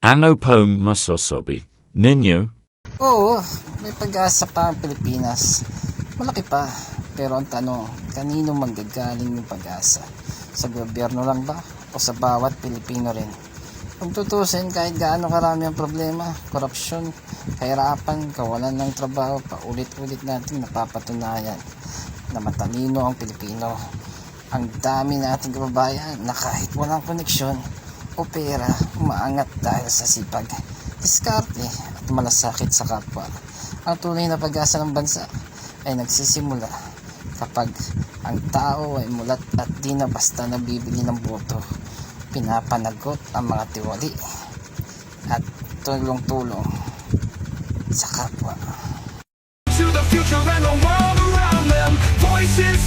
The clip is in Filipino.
Ano pong masasabi ninyo? Oo, may pag-asa pa ang Pilipinas. Malaki pa. Pero ang tanong, kanino manggagaling yung pag-asa? Sa gobyerno lang ba? O sa bawat Pilipino rin? Kung tutusin, kahit gaano karami ang problema, korupsyon, kahirapan, kawalan ng trabaho, paulit-ulit natin napapatunayan na matalino ang Pilipino. Ang dami nating kababayan na kahit walang koneksyon o pera, umaangat dahil sa sipag, diskarte at malasakit sa kapwa. Ang tunay na pag-asa ng bansa ay nagsisimula kapag ang tao ay mulat at di na basta nabibili ng boto. Pinapanagot ang mga tiwali at tulong-tulong sa kapwa. To the future and the world around them, voices